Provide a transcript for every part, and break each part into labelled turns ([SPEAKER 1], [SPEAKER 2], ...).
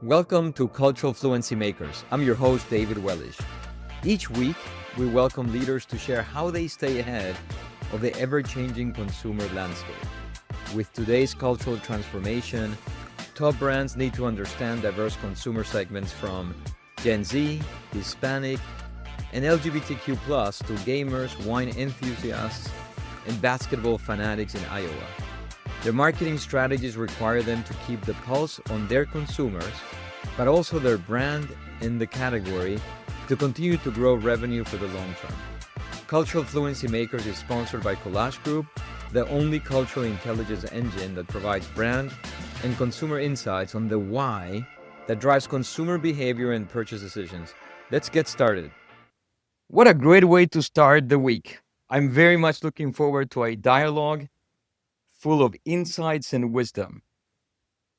[SPEAKER 1] Welcome to Cultural Fluency Makers. I'm your host, David Wellish. Each week, we welcome leaders to share how they stay ahead of the ever-changing consumer landscape. With today's cultural transformation, top brands need to understand diverse consumer segments from Gen Z, Hispanic, and LGBTQ+ to gamers, wine enthusiasts, and basketball fanatics in Iowa. Their marketing strategies require them to keep the pulse on their consumers, but also their brand in the category to continue to grow revenue for the long term. Cultural Fluency Makers is sponsored by Collage Group, the only cultural intelligence engine that provides brand and consumer insights on the why that drives consumer behavior and purchase decisions. Let's get started. What a great way to start the week. I'm very much looking forward to a dialogue full of insights and wisdom.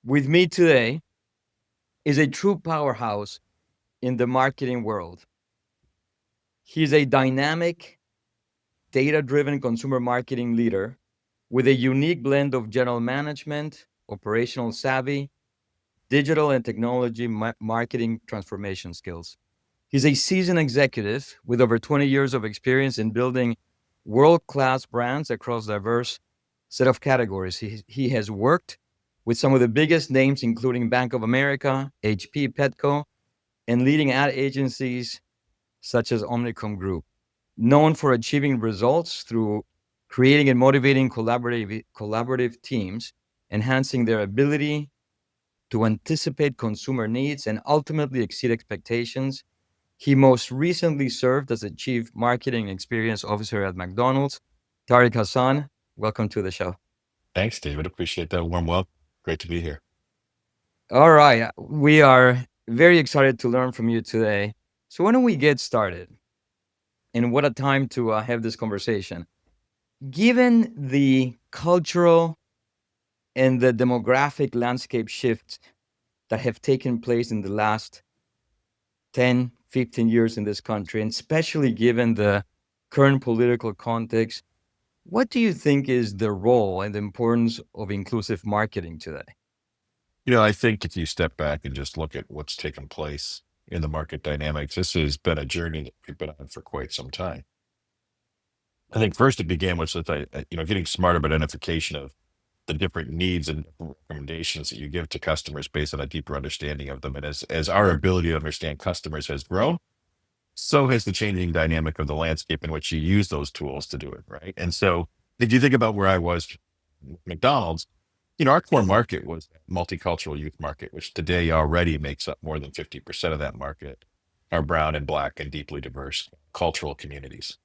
[SPEAKER 1] With me today is a true powerhouse in the marketing world. He's a dynamic, data-driven consumer marketing leader with a unique blend of general management, operational savvy, digital and technology marketing transformation skills. He's a seasoned executive with over 20 years of experience in building world-class brands across diverse set of categories. He has worked with some of the biggest names, including Bank of America, HP, Petco, and leading ad agencies such as Omnicom Group, known for achieving results through creating and motivating collaborative teams, enhancing their ability to anticipate consumer needs and ultimately exceed expectations. He most recently served as a Chief Marketing Experience Officer at McDonald's. Tariq Hassan, welcome to the show.
[SPEAKER 2] Thanks, David. Appreciate that warm welcome. Great to be here.
[SPEAKER 1] All right. We are very excited to learn from you today. So why don't we get started? And what a time to have this conversation. Given the cultural and the demographic landscape shifts that have taken place in the last 10, 15 years in this country, and especially given the current political context, what do you think is the role and the importance of inclusive marketing today?
[SPEAKER 2] I think if you step back and just look at what's taken place in the market dynamics, this has been a journey that we've been on for quite some time. I think first it began with getting smarter about identification of the different needs and recommendations that you give to customers based on a deeper understanding of them. And as our ability to understand customers has grown, so has the changing dynamic of the landscape in which you use those tools to do it, right? And so if you think about where I was, McDonald's, our core market was multicultural youth market, which today already makes up more than 50% of that market, are brown and black and deeply diverse cultural communities.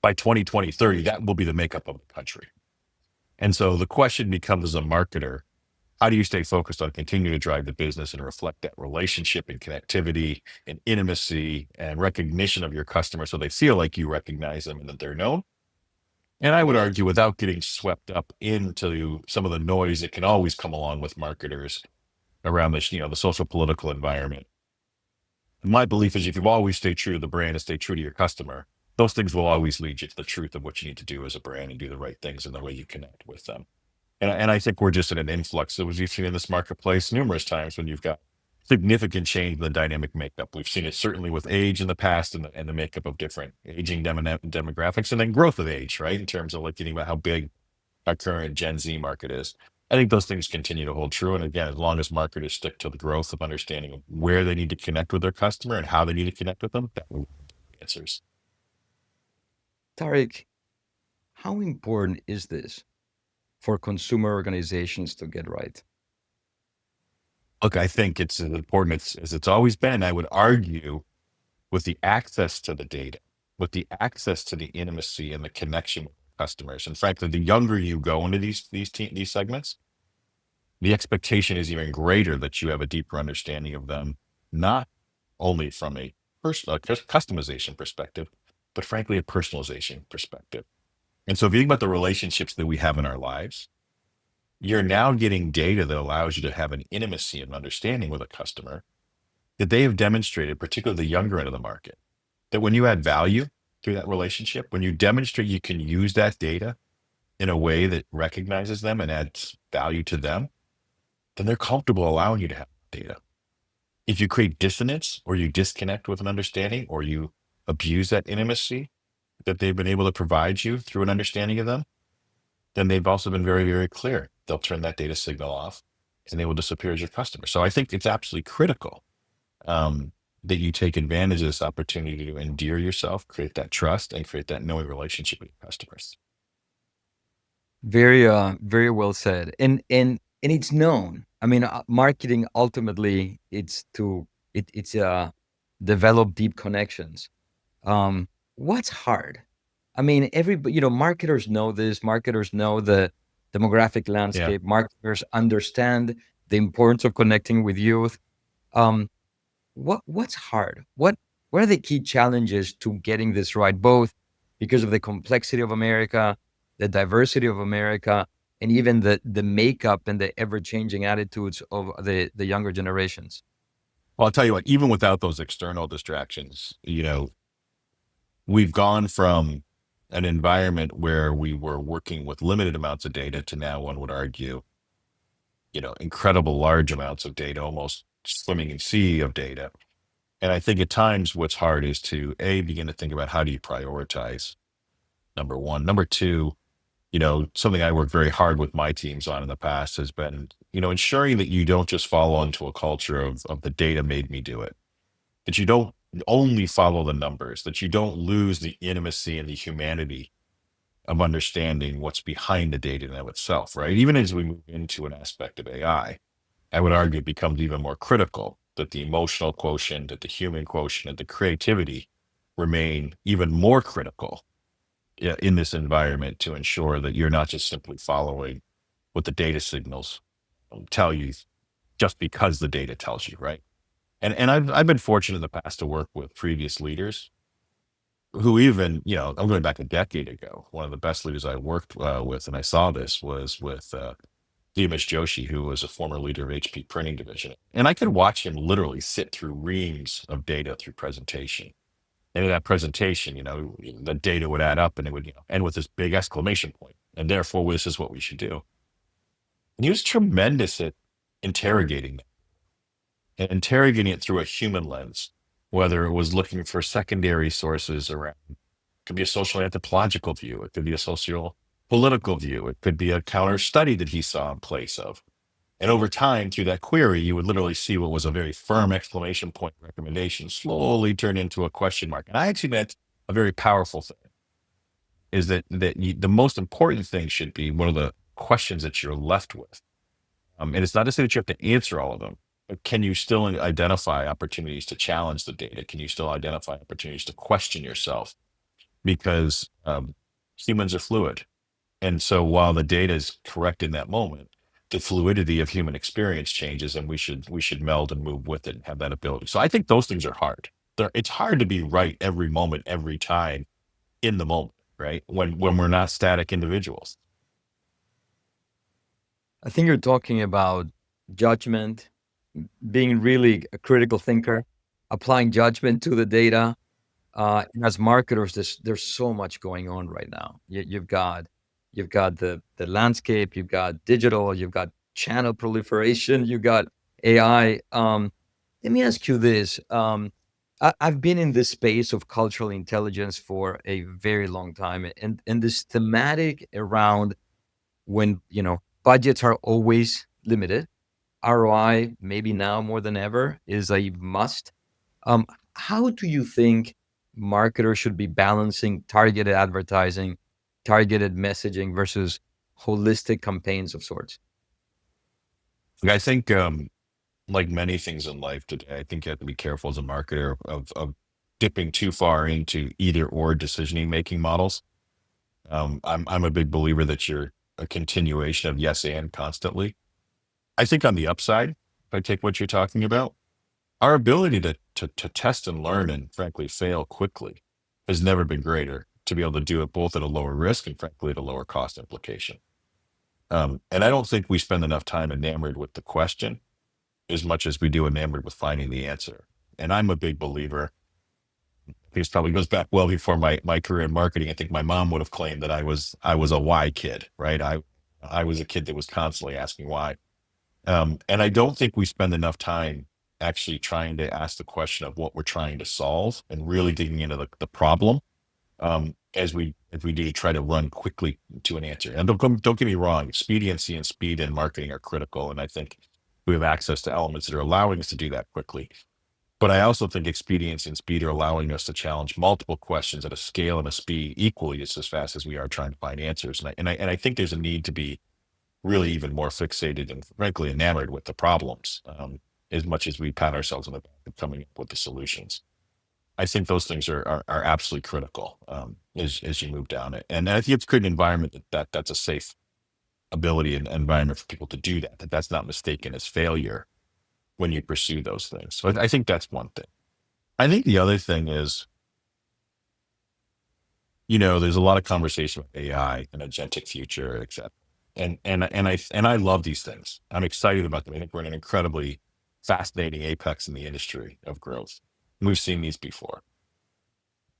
[SPEAKER 2] By 2020, 30, that will be the makeup of the country. And so the question becomes, as a marketer, how do you stay focused on continuing to drive the business and reflect that relationship and connectivity and intimacy and recognition of your customer so they feel like you recognize them and that they're known? And I would argue, without getting swept up into some of the noise that can always come along with marketers around this, the social political environment. My belief is if you always stay true to the brand and stay true to your customer, those things will always lead you to the truth of what you need to do as a brand and do the right things in the way you connect with them. And I think we're just in an influx that we've seen in this marketplace numerous times when you've got significant change in the dynamic makeup. We've seen it certainly with age in the past and the makeup of different aging demographics, and then growth of age, right? In terms of getting about how big our current Gen Z market is. I think those things continue to hold true. And again, as long as marketers stick to the growth of understanding of where they need to connect with their customer and how they need to connect with them, that will be answers.
[SPEAKER 1] Tariq, how important is this for consumer organizations to get right?
[SPEAKER 2] Look, I think it's as important as it's always been. I would argue with the access to the data, with the access to the intimacy and the connection with customers. And frankly, the younger you go into these segments, the expectation is even greater that you have a deeper understanding of them, not only from a customization perspective, but frankly, a personalization perspective. And so if you think about the relationships that we have in our lives, you're now getting data that allows you to have an intimacy and understanding with a customer that they have demonstrated, particularly the younger end of the market, that when you add value through that relationship, when you demonstrate you can use that data in a way that recognizes them and adds value to them, then they're comfortable allowing you to have data. If you create dissonance or you disconnect with an understanding or you abuse that intimacy that they've been able to provide you through an understanding of them, then they've also been very, very clear. They'll turn that data signal off and they will disappear as your customer. So I think it's absolutely critical um, that you take advantage of this opportunity to endear yourself, create that trust, and create that knowing relationship with your customers.
[SPEAKER 1] Very well said. And it's known. I mean, marketing ultimately it's develop deep connections. What's hard? I mean, marketers know this. Marketers know the demographic
[SPEAKER 2] Yeah.
[SPEAKER 1] landscape. Marketers understand the importance of connecting with youth. Um, what's hard? What are the key challenges to getting this right? Both because of the complexity of America, the diversity of America, and even the makeup and the ever changing attitudes of the younger generations.
[SPEAKER 2] Well, I'll tell you what, even without those external distractions, we've gone from an environment where we were working with limited amounts of data to now, one would argue, incredible large amounts of data, almost swimming in sea of data. And I think at times what's hard is to begin to think about how do you prioritize, number one. Number two, something I work very hard with my teams on in the past has been, ensuring that you don't just fall into a culture of the data made me do it, that you don't only follow the numbers, that you don't lose the intimacy and the humanity of understanding what's behind the data in and of itself, right? Even as we move into an aspect of I would argue it becomes even more critical that the emotional quotient, that the human quotient, and the creativity remain even more critical in this environment to ensure that you're not just simply following what the data signals tell you just because the data tells you, right? And I've been fortunate in the past to work with previous leaders who even, I'm going back a decade ago. One of the best leaders I worked with, and I saw this, was with Dimash Joshi, who was a former leader of HP printing division. And I could watch him literally sit through reams of data through presentation. And in that presentation, the data would add up and it would, end with this big exclamation point. And therefore, this is what we should do. And he was tremendous at interrogating and interrogating it through a human lens, whether it was looking for secondary sources around. It could be a social anthropological view. It could be a social political view. It could be a counter study that he saw in place of. And over time, through that query, you would literally see what was a very firm exclamation point recommendation slowly turn into a question mark. And I actually meant a very powerful thing is the most important thing should be one of the questions that you're left with. And it's not to say that you have to answer all of them, but can you still identify opportunities to challenge the data? Can you still identify opportunities to question yourself? Because humans are fluid. And so while the data is correct in that moment, the fluidity of human experience changes, and we should meld and move with it and have that ability. So I think those things are hard. It's hard to be right every moment, every time in the moment, right? When we're not static individuals.
[SPEAKER 1] I think you're talking about judgment, being really a critical thinker, applying judgment to the data. And as marketers, there's so much going on right now. You've got the landscape, you've got digital, you've got channel proliferation, you've got AI. Let me ask you this. I've been in this space of cultural intelligence for a very long time, and this thematic around when budgets are always limited, ROI maybe now more than ever is a must. um, how do you think marketers should be balancing targeted advertising, targeted messaging versus holistic campaigns of sorts?
[SPEAKER 2] Like, I think, like many things in life today, I think you have to be careful as a marketer of dipping too far into either or decisioning making models. I'm a big believer that you're a continuation of yes and constantly. I think on the upside, if I take what you're talking about, our ability to test and learn and frankly fail quickly has never been greater to be able to do it both at a lower risk and frankly at a lower cost implication. And I don't think we spend enough time enamored with the question as much as we do enamored with finding the answer. And I'm a big believer. I think this probably goes back well before my career in marketing. I think my mom would have claimed that I was a why kid, right? I was a kid that was constantly asking why. And I don't think we spend enough time actually trying to ask the question of what we're trying to solve and really digging into the problem, as we do try to run quickly to an answer. And don't get me wrong, expediency and speed in marketing are critical. And I think we have access to elements that are allowing us to do that quickly. But I also think expediency and speed are allowing us to challenge multiple questions at a scale and a speed equally just as fast as we are trying to find answers. And I think there's a need to be really even more fixated and frankly enamored with the problems, as much as we pat ourselves on the back of coming up with the solutions. I think those things are absolutely critical, as you move down it. And I think it's creating an environment that's a safe ability and environment for people to do that, that's not mistaken as failure when you pursue those things. So I think that's one thing. I think the other thing is, there's a lot of conversation about AI and agentic future, et cetera. And I love these things. I'm excited about them. I think we're in an incredibly fascinating apex in the industry of growth. We've seen these before.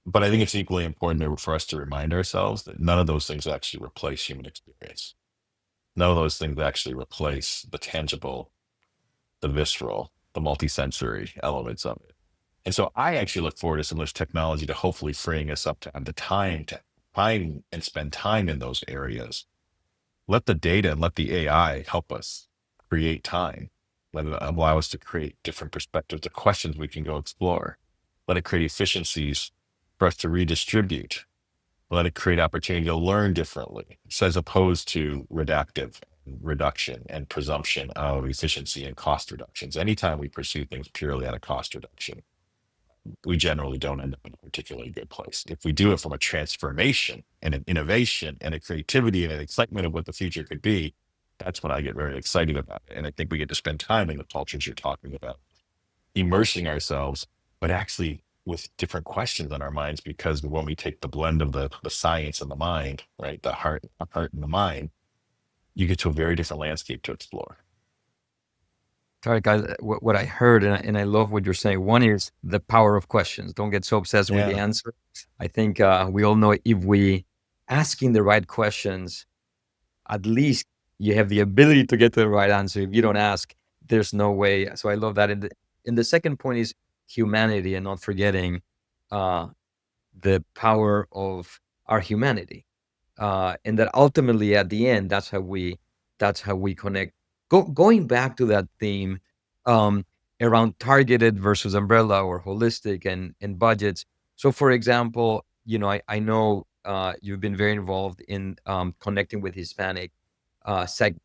[SPEAKER 2] But I think it's equally important for us to remind ourselves that none of those things actually replace human experience. None of those things actually replace the tangible, the visceral, the multisensory elements of it. And so I actually look forward to some of this technology to hopefully freeing us up to have the time to find and spend time in those areas. Let the data and let the AI help us create time. Let it allow us to create different perspectives, the questions we can go explore. Let it create efficiencies for us to redistribute. Let it create opportunity to learn differently, so as opposed to reductive reduction and presumption of efficiency and cost reductions. Anytime we pursue things purely out of cost reduction, we generally don't end up in a particularly good place. If we do it from a transformation and an innovation and a creativity and an excitement of what the future could be, that's when I get very excited about it. And I think we get to spend time in the cultures you're talking about, immersing ourselves, but actually with different questions on our minds, because when we take the blend of the science and the mind, right, the heart and the mind, you get to a very different landscape to explore.
[SPEAKER 1] Tariq, what I heard, and I love what you're saying. One is the power of questions. Don't get so obsessed with the
[SPEAKER 2] Yeah.
[SPEAKER 1] answer. I think we all know if we asking the right questions, at least you have the ability to get to the right answer. If you don't ask, there's no way. So I love that. And the second point is humanity and not forgetting uh, the power of our humanity, and that ultimately at the end, that's how we connect. Going back to that theme, um, around targeted versus umbrella or holistic and budgets. So, for example, I know you've been very involved in connecting with Hispanic segment.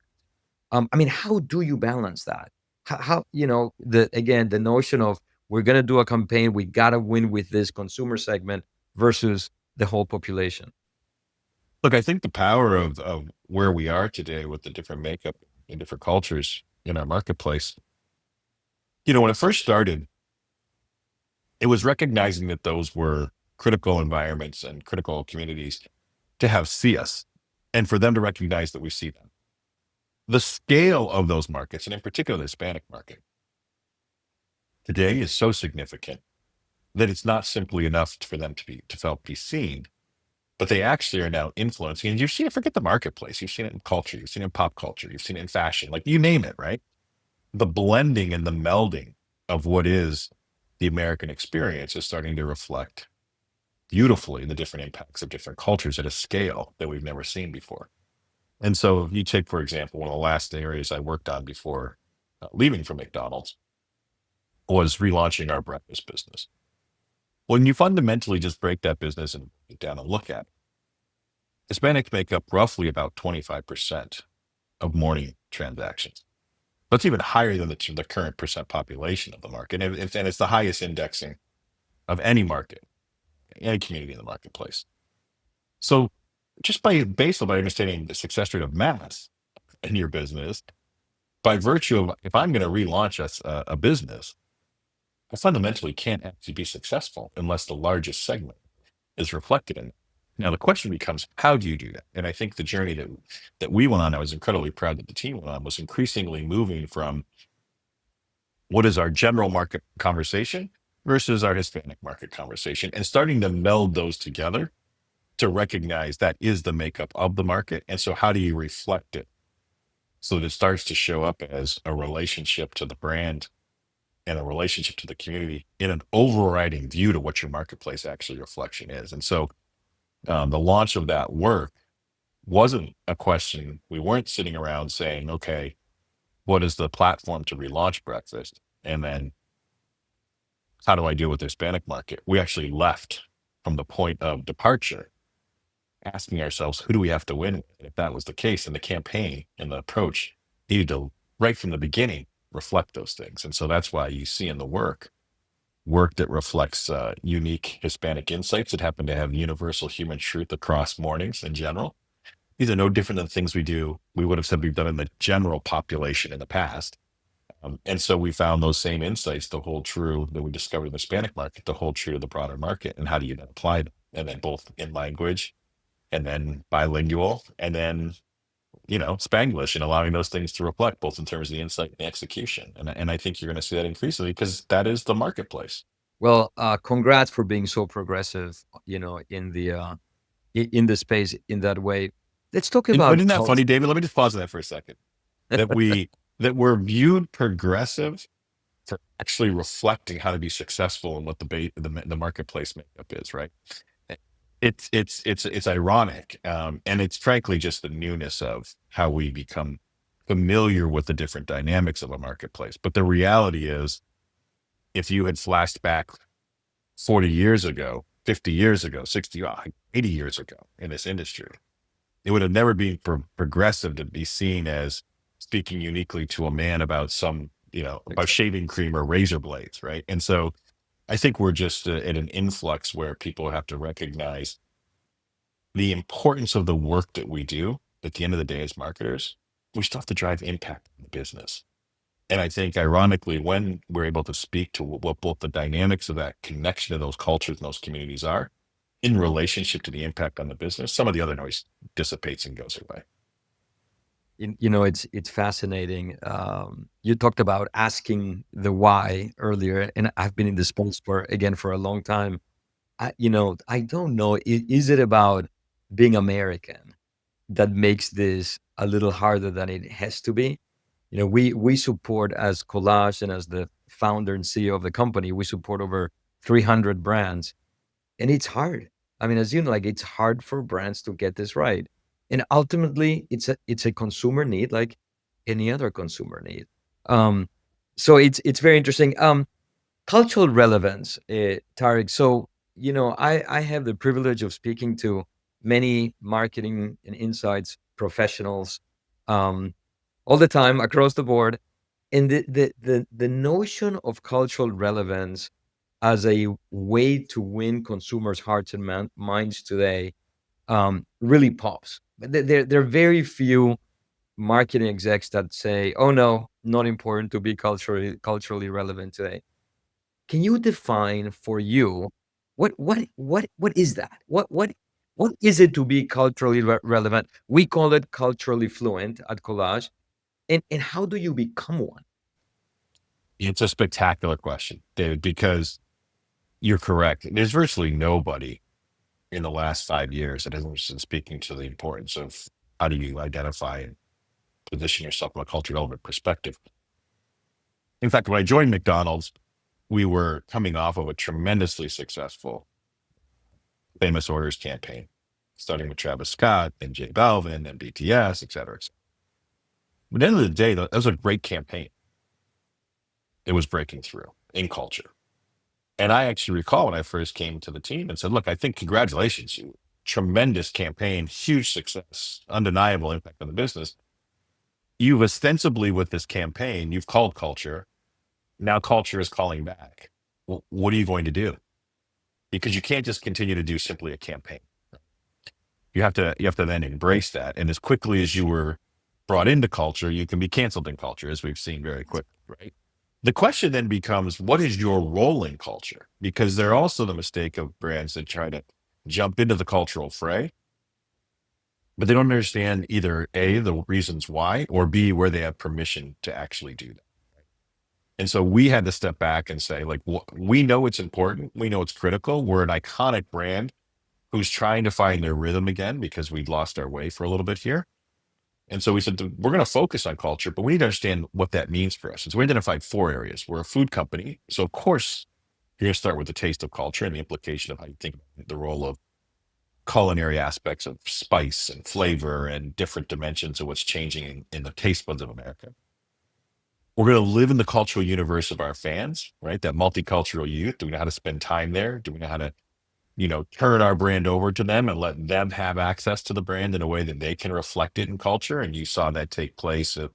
[SPEAKER 1] I mean, how do you balance that? How the notion of we're gonna do a campaign, we gotta win with this consumer segment versus the whole population.
[SPEAKER 2] Look, I think the power of where we are today with the different makeup and different cultures in our marketplace, when it first started, it was recognizing that those were critical environments and critical communities to have see us and for them to recognize that we see them. The scale of those markets, and in particular the Hispanic market, today is so significant that it's not simply enough for them to felt be seen, but they actually are now influencing. And you've seen it, forget the marketplace, you've seen it in culture, you've seen it in pop culture, you've seen it in fashion, like you name it, right? The blending and the melding of what is the American experience is starting to reflect beautifully the different impacts of different cultures at a scale that we've never seen before. And so, if you take, for example, one of the last areas I worked on before leaving from McDonald's was relaunching our breakfast business. When you fundamentally just break that business and break it down and look at it, Hispanics make up roughly about 25% of morning transactions. That's even higher than the current percent population of the market. And it's the highest indexing of any market, any community in the marketplace. So just based on by understanding the success rate of math in your business, by virtue of if I'm going to relaunch a business, I fundamentally can't actually be successful unless the largest segment is reflected in it. Now the question becomes, how do you do that? And I think the journey that we went on, I was incredibly proud that the team went on, was increasingly moving from what is our general market conversation versus our Hispanic market conversation, and starting to meld those together to recognize that is the makeup of the market. And so how do you reflect it so that it starts to show up as a relationship to the brand and a relationship to the community in an overriding view to what your marketplace actually reflection is. And so the launch of that work wasn't a question. We weren't sitting around saying, okay, what is the platform to relaunch breakfast? And then how do I deal with the Hispanic market? We actually left from the point of departure, asking ourselves, who do we have to win with? And if that was the case, then the campaign and the approach needed to, right from the beginning, reflect those things. And so that's why you see in the work that reflects unique Hispanic insights that happen to have universal human truth across mornings in general. These are no different than things we would have said we've done in the general population in the past. And so we found those same insights to hold true that we discovered in the Hispanic market to hold true to the broader market. And how do you then apply them? And then both in language and then bilingual and then, Spanglish, and allowing those things to reflect both in terms of the insight and the execution. And I think you're going to see that increasingly because that is the marketplace.
[SPEAKER 1] Well, congrats for being so progressive, in the space in that way. Let's talk
[SPEAKER 2] And
[SPEAKER 1] about
[SPEAKER 2] isn't that
[SPEAKER 1] culture.
[SPEAKER 2] funny, David? Let me just pause on that for a second. That we're viewed progressive for actually reflecting how to be successful and what the marketplace makeup is, right? It's ironic, and it's frankly just the newness of how we become familiar with the different dynamics of a marketplace. But the reality is, if you had flashed back 40 years ago, 50 years ago, 60, 80 years ago in this industry, it would have never been progressive to be seen as speaking uniquely to a man about about
[SPEAKER 1] Exactly.
[SPEAKER 2] shaving cream or razor blades, right? And so I think we're just at an influx where people have to recognize the importance of the work that we do. At the end of the day, as marketers, we still have to drive impact in the business. And I think, ironically, when we're able to speak to what both the dynamics of that connection to those cultures and those communities are in relationship to the impact on the business, some of the other noise dissipates and goes away.
[SPEAKER 1] It's fascinating. You talked about asking the why earlier, and I've been in this space for a long time. I don't know. Is it about being American that makes this a little harder than it has to be? We support, as Collage and as the founder and CEO of the company, we support over 300 brands, and it's hard. I mean, as you know, like, it's hard for brands to get this right, and ultimately it's a consumer need, like any other consumer need. um so it's very interesting. Cultural relevance, Tariq. So, I have the privilege of speaking to many marketing and insights professionals, um all the time across the board, and the notion of cultural relevance as a way to win consumers' hearts and minds today, really pops. But there are very few marketing execs that say, "Oh no, not important to be culturally relevant today." Can you define for you what is that? What is it to be culturally relevant? We call it culturally fluent at Collage, and how do you become one?
[SPEAKER 2] It's a spectacular question, David, because you're correct. There's virtually nobody in the last 5 years that hasn't been speaking to the importance of how do you identify and position yourself from a culture relevant perspective. In fact, when I joined McDonald's, we were coming off of a tremendously successful famous orders campaign, starting with Travis Scott and J Balvin and BTS, et cetera, et cetera. But at the end of the day, that was a great campaign. It was breaking through in culture. And I actually recall when I first came to the team and said, look, I think congratulations, you tremendous campaign, huge success, undeniable impact on the business. You've ostensibly, with this campaign, you've called culture. Now culture is calling back. Well, what are you going to do? Because you can't just continue to do simply a campaign. You have to then embrace that. And as quickly as you were brought into culture, you can be canceled in culture, as we've seen very quickly, right? The question then becomes, what is your role in culture? Because they're also the mistake of brands that try to jump into the cultural fray, but they don't understand either A, the reasons why, or B, where they have permission to actually do that. And so we had to step back and say, like, we know it's important. We know it's critical. We're an iconic brand who's trying to find their rhythm again because we'd lost our way for a little bit here. And so we said, we're going to focus on culture, but we need to understand what that means for us. And so we identified 4 areas. We're a food company. So, of course, you're going to start with the taste of culture and the implication of how you think about the role of culinary aspects of spice and flavor and different dimensions of what's changing in the taste buds of America. We're going to live in the cultural universe of our fans, right? That multicultural youth. Do we know how to spend time there? Do we know how to turn our brand over to them and let them have access to the brand in a way that they can reflect it in culture? And you saw that take place at,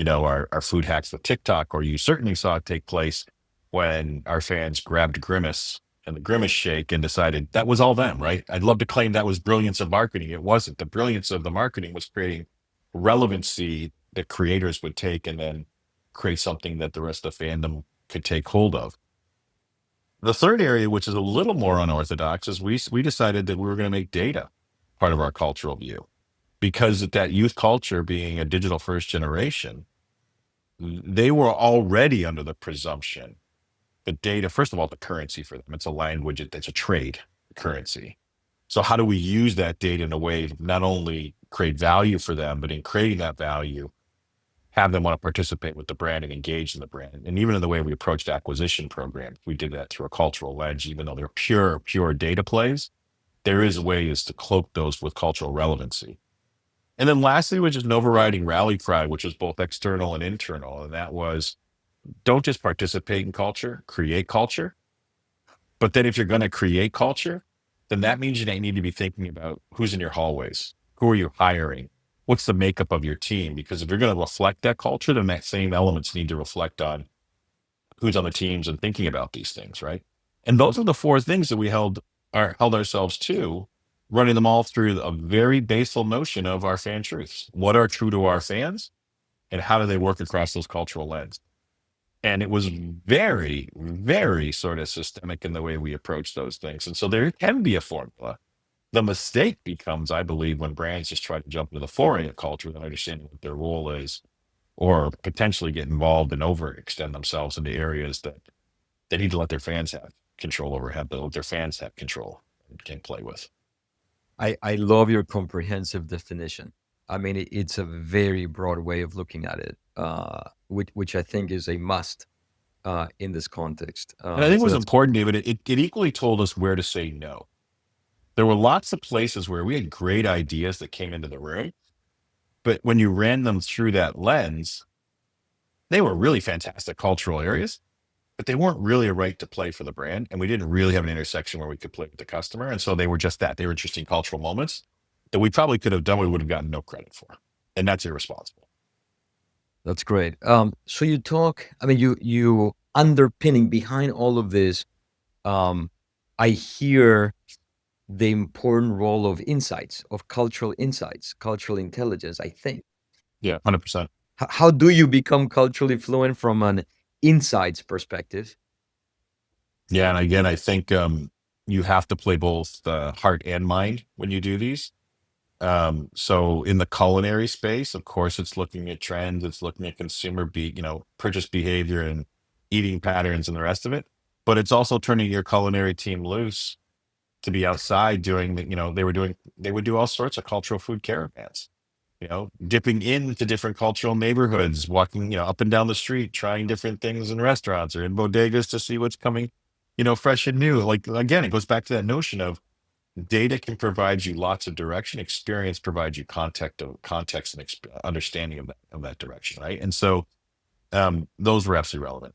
[SPEAKER 2] our food hacks with TikTok, or you certainly saw it take place when our fans grabbed Grimace and the Grimace shake and decided that was all them, right? I'd love to claim that was brilliance of marketing. It wasn't. The brilliance of the marketing was creating relevancy that creators would take and then create something that the rest of the fandom could take hold of. The third area, which is a little more unorthodox, is we decided that we were going to make data part of our cultural view, because that youth culture, being a digital first generation, they were already under the presumption that data, first of all, the currency for them, it's a language, it's a trade currency. So how do we use that data in a way to not only create value for them, but in creating that value, have them want to participate with the brand and engage in the brand? And even in the way we approached acquisition programs, we did that through a cultural lens. Even though they're pure data plays, there is ways to cloak those with cultural relevancy. And then lastly, which is an overriding rally cry, which was both external and internal. And that was, don't just participate in culture, create culture. But then if you're going to create culture, then that means you need to be thinking about who's in your hallways, who are you hiring, what's the makeup of your team? Because if you're going to reflect that culture, then that same elements need to reflect on who's on the teams and thinking about these things, right? And those are the 4 things that we held ourselves to, running them all through a very basal notion of our fan truths. What are true to our fans, and how do they work across those cultural lens? And it was very, very sort of systemic in the way we approach those things. And so there can be a formula. The mistake becomes, I believe, when brands just try to jump into the foray of culture without understanding what their role is, or potentially get involved and overextend themselves into areas that they need to let their fans have control over, let their fans have control and can play with.
[SPEAKER 1] I love your comprehensive definition. I mean, it's a very broad way of looking at it, which I think is a must in this context.
[SPEAKER 2] And I think it
[SPEAKER 1] So
[SPEAKER 2] was
[SPEAKER 1] that's
[SPEAKER 2] important, David. It equally told us where to say no. There were lots of places where we had great ideas that came into the room, but when you ran them through that lens, they were really fantastic cultural areas, but they weren't really a right to play for the brand. And we didn't really have an intersection where we could play with the customer. And so they were just that. They were interesting cultural moments that we probably could have done, we would have gotten no credit for. And that's irresponsible.
[SPEAKER 1] great. So you talk. I mean, you underpinning behind all of this. I hear the important role of insights, of cultural insights, cultural intelligence. I think.
[SPEAKER 2] Yeah, 100%.
[SPEAKER 1] How do you become culturally fluent from an insights perspective?
[SPEAKER 2] Yeah. And again, I think you have to play both heart and mind when you do these. So in the culinary space, of course, it's looking at trends, it's looking at purchase behavior and eating patterns and the rest of it. But it's also turning your culinary team loose to be outside doing they would do all sorts of cultural food caravans, dipping into different cultural neighborhoods, walking, up and down the street, trying different things in restaurants or in bodegas to see what's coming, fresh and new. Like, again, it goes back to that notion of data can provide you lots of direction. Experience provides you context and understanding of that direction, right? And so those were absolutely relevant.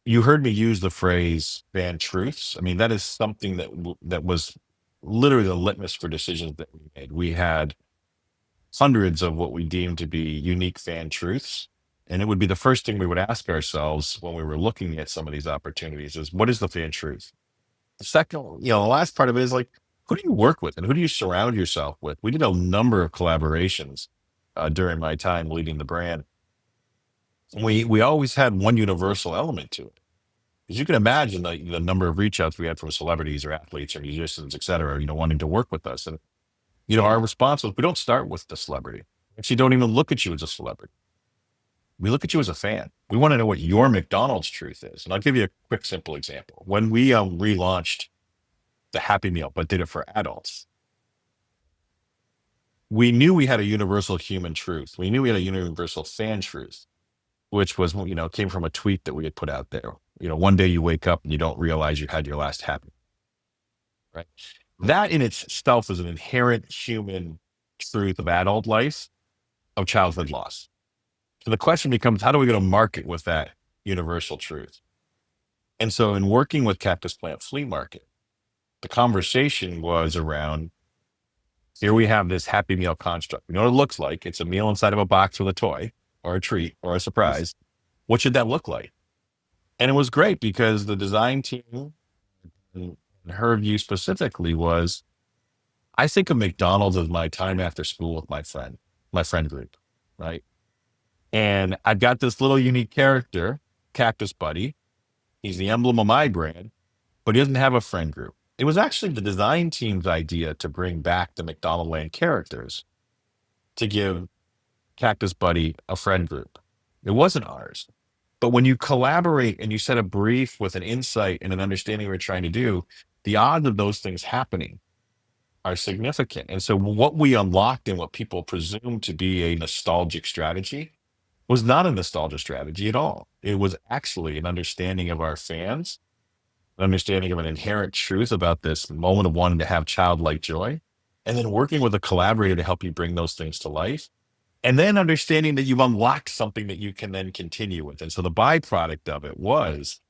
[SPEAKER 2] You heard me use the phrase "fan truths." I mean, that is something that was literally the litmus for decisions that we made. We had hundreds of what we deemed to be unique fan truths, and it would be the first thing we would ask ourselves when we were looking at some of these opportunities: is what is the fan truth? The second, the last part of it is like, who do you work with and who do you surround yourself with? We did a number of collaborations during my time leading the brand. We always had one universal element to it. As you can imagine, the number of reach outs we had from celebrities or athletes or musicians, et cetera, wanting to work with us. And, our response was, we don't start with the celebrity. Actually, don't even look at you as a celebrity. We look at you as a fan. We want to know what your McDonald's truth is. And I'll give you a quick, simple example. When we relaunched the Happy Meal, but did it for adults, we knew we had a universal human truth. We knew we had a universal fan truth, which was, came from a tweet that we had put out there. One day you wake up and you don't realize you had your last happy, right? That in itself is an inherent human truth of adult life, of childhood loss. So the question becomes, how do we go to market with that universal truth? And so in working with Cactus Plant Flea Market, the conversation was around, here we have this Happy Meal construct. We know what it looks like. It's a meal inside of a box with a toy or a treat or a surprise. What should that look like? And it was great because the design team, and her view specifically was, I think of McDonald's as my time after school with my friend group, right? And I've got this little unique character, Cactus Buddy. He's the emblem of my brand, but he doesn't have a friend group. It was actually the design team's idea to bring back the McDonald Land characters to give Cactus Buddy a friend group. It wasn't ours. But when you collaborate and you set a brief with an insight and an understanding of what you're trying to do, the odds of those things happening are significant. And so what we unlocked and what people presumed to be a nostalgic strategy was not a nostalgia strategy at all. It was actually an understanding of our fans, an understanding of an inherent truth about this moment of wanting to have childlike joy, and then working with a collaborator to help you bring those things to life. And then understanding that you've unlocked something that you can then continue with. And so the byproduct of it was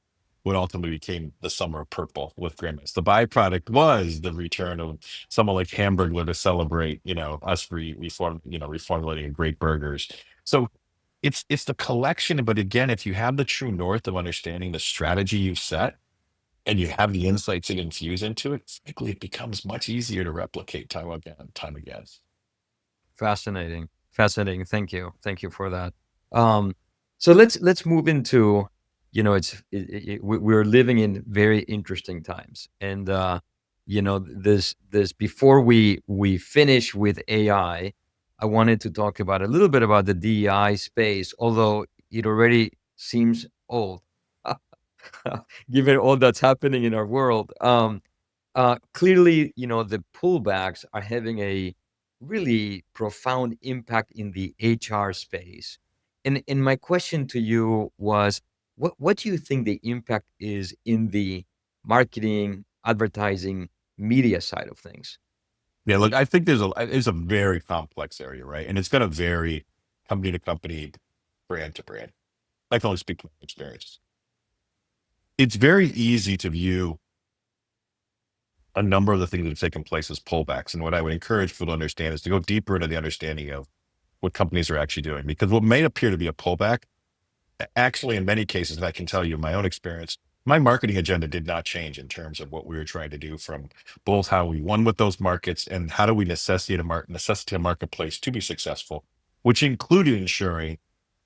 [SPEAKER 2] what ultimately became the Summer of Purple with Grimace. The byproduct was the return of someone like Hamburglar to celebrate, us reformulating great burgers. So it's the collection, but again, if you have the true north of understanding the strategy you set and you have the insights that infuse into it, frankly, it becomes much easier to replicate time again.
[SPEAKER 1] Fascinating. Fascinating. Thank you for that. Um, so let's move into, we're living in very interesting times, and this before we finish with AI, I wanted to talk about a little bit about the DEI space, although it already seems old, given all that's happening in our world. Clearly, the pullbacks are having a really profound impact in the HR space. And my question to you was, what do you think the impact is in the marketing, advertising, media side of things?
[SPEAKER 2] Yeah, look, I think it's a very complex area, right? And it's going to vary company to company, brand to brand. I can only speak from my experience. It's very easy to view a number of the things that have taken place as pullbacks. And what I would encourage people to understand is to go deeper into the understanding of what companies are actually doing. Because what may appear to be a pullback, actually, in many cases, and I can tell you in my own experience, my marketing agenda did not change in terms of what we were trying to do, from both how we won with those markets and how do we necessitate a marketplace to be successful, which included ensuring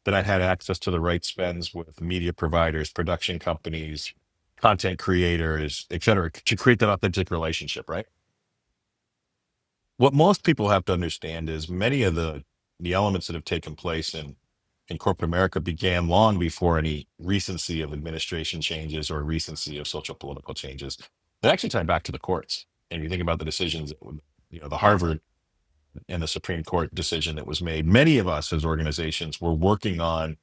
[SPEAKER 2] that I had access to the right spends with media providers, production companies, content creators, et cetera, to create that authentic relationship, right? What most people have to understand is many of the elements that have taken place in corporate America began long before any recency of administration changes or recency of social political changes. They actually tie back to the courts. And you think about the decisions, the Harvard and the Supreme Court decision that was made. Many of us as organizations were working on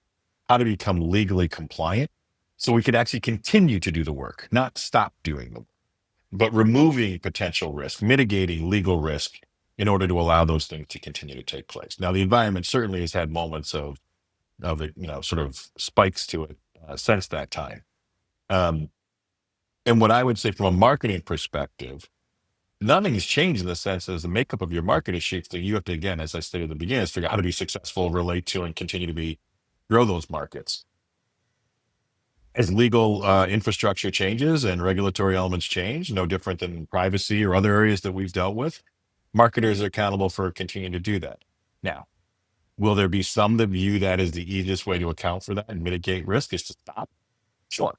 [SPEAKER 2] how to become legally compliant so we could actually continue to do the work, not stop doing them, but removing potential risk, mitigating legal risk in order to allow those things to continue to take place. Now, the environment certainly has had moments of it, sort of spikes to it since that time. Um, and what I would say from a marketing perspective, nothing has changed in the sense as the makeup of your marketing sheets that you have to, again, as I stated at the beginning, is figure out how to be successful, relate to, and continue to grow those markets. As legal infrastructure changes and regulatory elements change, no different than privacy or other areas that we've dealt with, marketers are accountable for continuing to do that. Now, will there be some that view that as the easiest way to account for that and mitigate risk is to stop? Sure.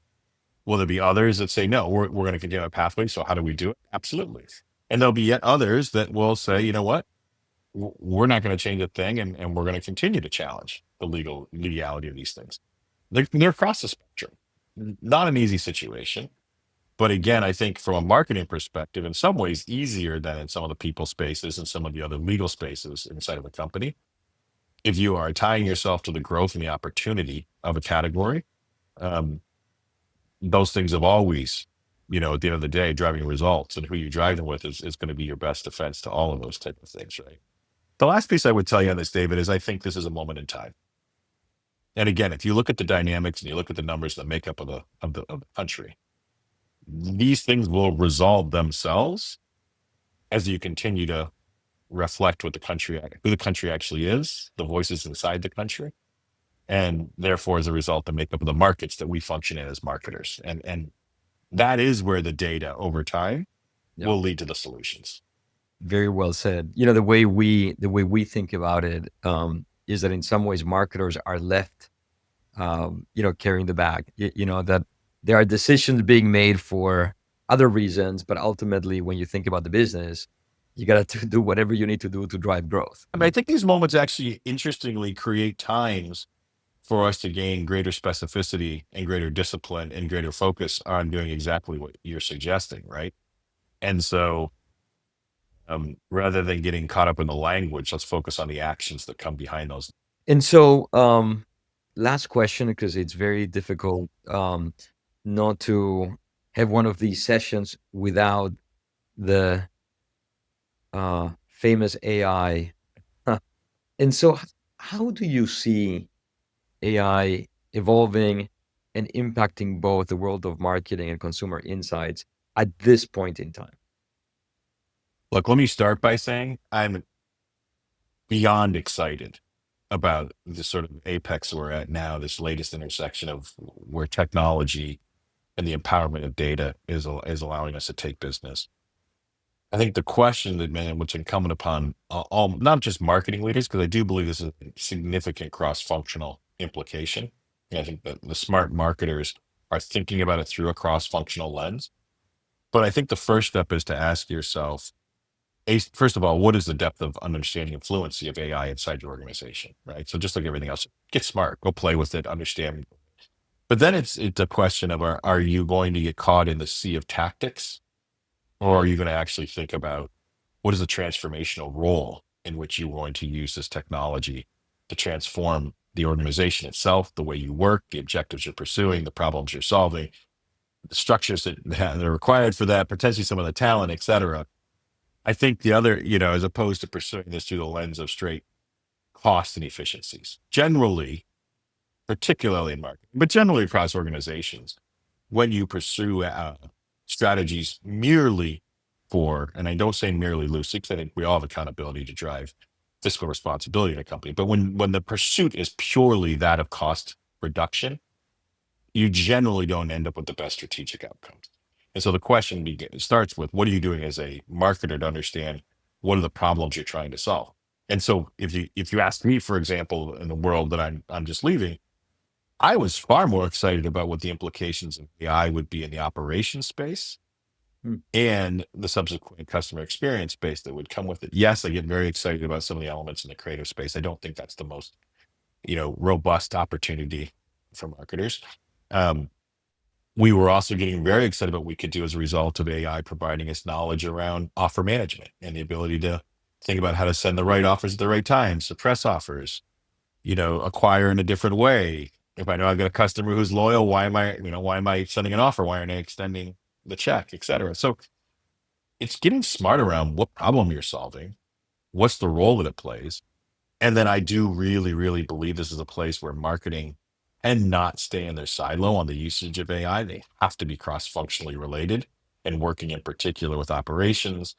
[SPEAKER 2] Will there be others that say, no, we're going to continue our pathway. So how do we do it? Absolutely. And there'll be yet others that will say, you know what? We're not going to change a thing, and we're going to continue to challenge the legality of these things. They're across the spectrum. Not an easy situation, But again, I think from a marketing perspective, in some ways easier than in some of the people spaces and some of the other legal spaces inside of a company. If you are tying yourself to the growth and the opportunity of a category, um, those things have always, at the end of the day, driving results, and who you drive them with is going to be your best defense to all of those type of things, right? The last piece I would tell you on this, David, is I think this is a moment in time. And again, if you look at the dynamics and you look at the numbers, the makeup of the country, these things will resolve themselves as you continue to reflect what who the country actually is, the voices inside the country, and therefore, as a result, the makeup of the markets that we function in as marketers. And that is where the data over time
[SPEAKER 1] Yeah.
[SPEAKER 2] will lead to the solutions.
[SPEAKER 1] Very well said. The way we think about it is that in some ways marketers are left, carrying the bag. That there are decisions being made for other reasons, but ultimately, when you think about the business, you got to do whatever you need to do to drive growth.
[SPEAKER 2] I mean, I think these moments actually interestingly create times for us to gain greater specificity and greater discipline and greater focus on doing exactly what you're suggesting, right? And so, rather than getting caught up in the language, let's focus on the actions that come behind those.
[SPEAKER 1] And so, last question, because it's very difficult not to have one of these sessions without the famous AI. And so, how do you see AI evolving and impacting both the world of marketing and consumer insights at this point in time?
[SPEAKER 2] Look, let me start by saying I'm beyond excited about the sort of apex we're at now, this latest intersection of where technology and the empowerment of data is allowing us to take business. I think the question that, man, what's incumbent upon all, not just marketing leaders, because I do believe this is a significant cross-functional implication. And I think that the smart marketers are thinking about it through a cross-functional lens. But I think the first step is to ask yourself, first of all, what is the depth of understanding and fluency of AI inside your organization, right? So just like everything else, get smart, go play with it, understand. But then it's a question of are you going to get caught in the sea of tactics, or are you going to actually think about what is the transformational role in which you're going to use this technology to transform the organization itself, the way you work, the objectives you're pursuing, the problems you're solving, the structures that are required for that, potentially some of the talent, et cetera. I think the other, as opposed to pursuing this through the lens of straight cost and efficiencies, generally, particularly in marketing, but generally across organizations, when you pursue strategies merely for, and I don't say merely loosely, because I think we all have accountability to drive fiscal responsibility in a company, but when the pursuit is purely that of cost reduction, you generally don't end up with the best strategic outcomes. And so the question starts with, what are you doing as a marketer to understand what are the problems you're trying to solve? And so if you ask me, for example, in the world that I'm just leaving, I was far more excited about what the implications of AI would be in the operations space
[SPEAKER 1] Hmm.
[SPEAKER 2] and the subsequent customer experience space that would come with it. Yes, I get very excited about some of the elements in the creative space. I don't think that's the most, robust opportunity for marketers. Um, we were also getting very excited about what we could do as a result of AI providing us knowledge around offer management and the ability to think about how to send the right offers at the right time, suppress offers, acquire in a different way. If I know I've got a customer who's loyal, why am I sending an offer? Why aren't I extending the check, et cetera? So it's getting smart around what problem you're solving, what's the role that it plays. And then I do really, really believe this is a place where marketing and not stay in their silo on the usage of AI. They have to be cross-functionally related and working in particular with operations,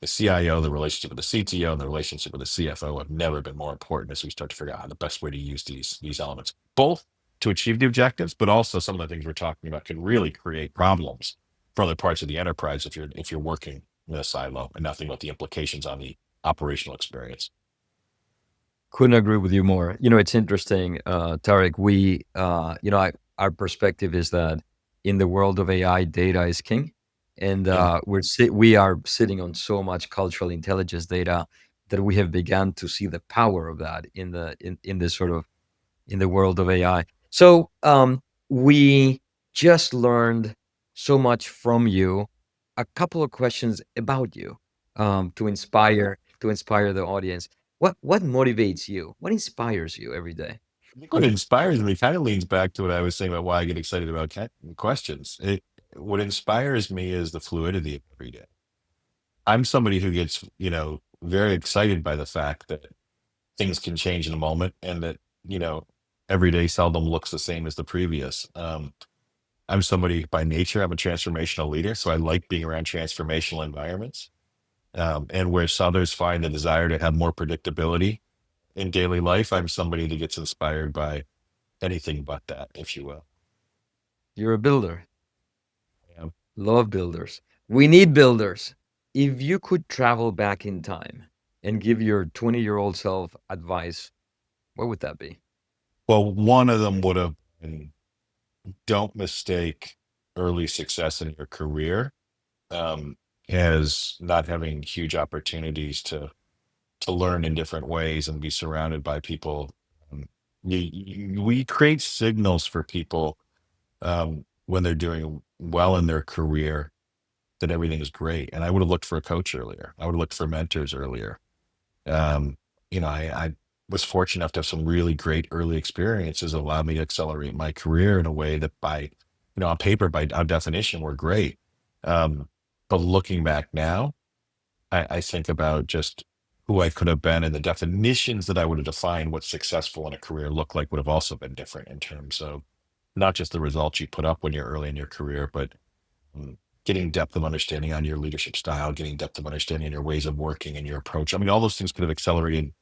[SPEAKER 2] the CIO, the relationship with the CTO, and the relationship with the CFO have never been more important as we start to figure out how the best way to use these elements, both to achieve the objectives, but also some of the things we're talking about can really create problems for other parts of the enterprise if you're working in a silo and nothing about the implications on the operational experience.
[SPEAKER 1] Couldn't agree with you more. It's interesting, Tariq. Our perspective is that in the world of AI, data is king, and
[SPEAKER 2] Yeah.
[SPEAKER 1] we are sitting on so much cultural intelligence data that we have begun to see the power of that in this sort of in the world of AI. So we just learned so much from you. A couple of questions about you, to inspire the audience. What motivates you? What inspires you every day?
[SPEAKER 2] I think what inspires me kind of leans back to what I was saying about why I get excited about questions. What inspires me is the fluidity of every day. I'm somebody who gets, very excited by the fact that things can change in a moment and that, every day seldom looks the same as the previous. I'm somebody by nature, I'm a transformational leader. So I like being around transformational environments. And where others find the desire to have more predictability in daily life, I'm somebody that gets inspired by anything but that, if you will.
[SPEAKER 1] You're a builder.
[SPEAKER 2] Yeah.
[SPEAKER 1] Love builders. We need builders. If you could travel back in time and give your 20-year-old self advice, what would that be?
[SPEAKER 2] Well, one of them would have been, don't mistake early success in your career um, as not having huge opportunities to learn in different ways and be surrounded by people. Um, we create signals for people when they're doing well in their career that everything is great. And I would have looked for a coach earlier. I would have looked for mentors earlier. Um, I was fortunate enough to have some really great early experiences that allowed me to accelerate my career in a way that on paper, by our definition, were great. Um, but looking back now, I think about just who I could have been and the definitions that I would have defined what successful in a career looked like would have also been different in terms of not just the results you put up when you're early in your career, but mm, getting depth of understanding on your leadership style, getting depth of understanding on your ways of working and your approach. I mean, all those things could have accelerated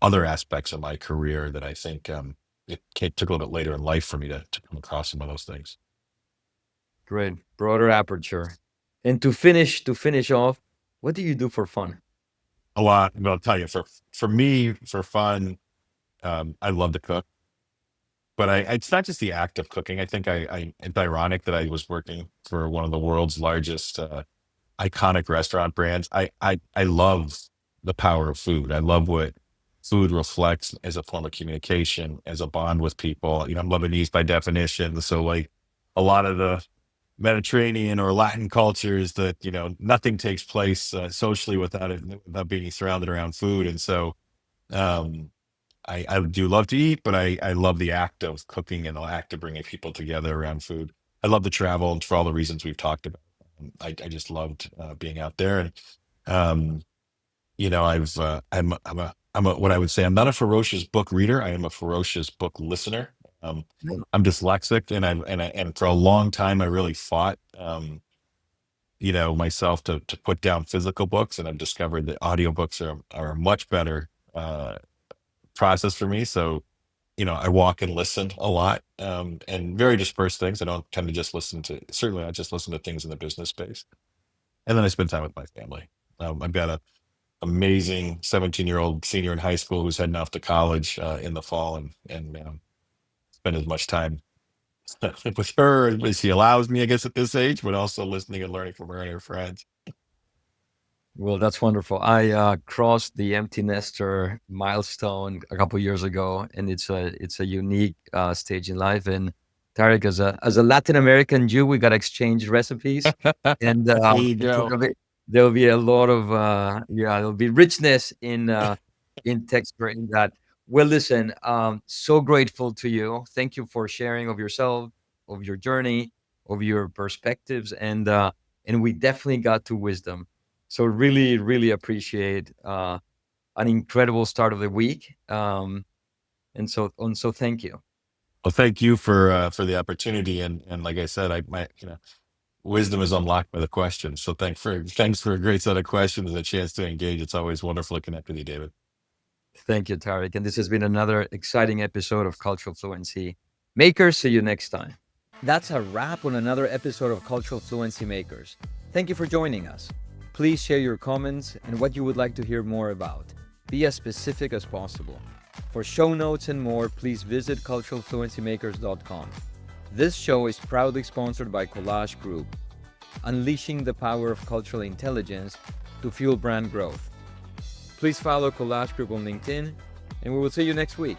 [SPEAKER 2] other aspects of my career that I think took a little bit later in life for me to come across some of those things.
[SPEAKER 1] Great. Broader aperture. And to finish off, what do you do for fun?
[SPEAKER 2] A lot. But I'll tell you, for me, for fun, I love to cook. But it's not just the act of cooking. I think it's ironic that I was working for one of the world's largest iconic restaurant brands. I love the power of food. I love what food reflects as a form of communication, as a bond with people. I'm Lebanese by definition, so like a lot of the Mediterranean or Latin cultures that nothing takes place socially without being surrounded around food, and so. Um, I do love to eat, but I love the act of cooking and the act of bringing people together around food. I love to travel, and for all the reasons we've talked about. I just loved being out there, and um, I'm what I would say. I'm not a ferocious book reader. I am a ferocious book listener. Um,
[SPEAKER 1] Mm.
[SPEAKER 2] I'm dyslexic, and for a long time I really fought, myself to put down physical books, and I've discovered that audiobooks are a much better process for me. So I walk and listen a lot, and very dispersed things. I don't tend to just certainly not just listen to things in the business space. And then I spend time with my family. I've got a amazing 17-year-old senior in high school who's heading off to college in the fall, and spend as much time with her as she allows me, I guess, at this age, but also listening and learning from her and her friends.
[SPEAKER 1] Well, that's wonderful. I crossed the empty nester milestone a couple years ago, and it's a unique stage in life. And Tariq, as a Latin American Jew, we got to exchange recipes, and
[SPEAKER 2] There you
[SPEAKER 1] so
[SPEAKER 2] go.
[SPEAKER 1] there'll be a lot of there'll be richness in texture in that. Well, listen, so grateful to you. Thank you for sharing of yourself, of your journey, of your perspectives, and we definitely got to wisdom. So really, really appreciate an incredible start of the week. And so thank you.
[SPEAKER 2] Well, thank you for the opportunity, and like I said, my wisdom is unlocked by the questions. So thanks for a great set of questions and a chance to engage. It's always wonderful to connect with you, David.
[SPEAKER 1] Thank you, Tariq. And this has been another exciting episode of Cultural Fluency Makers. See you next time. That's a wrap on another episode of Cultural Fluency Makers. Thank you for joining us. Please share your comments and what you would like to hear more about. Be as specific as possible. For show notes and more, please visit culturalfluencymakers.com. This show is proudly sponsored by Collage Group, unleashing the power of cultural intelligence to fuel brand growth. Please follow Collage Group on LinkedIn, and we will see you next week.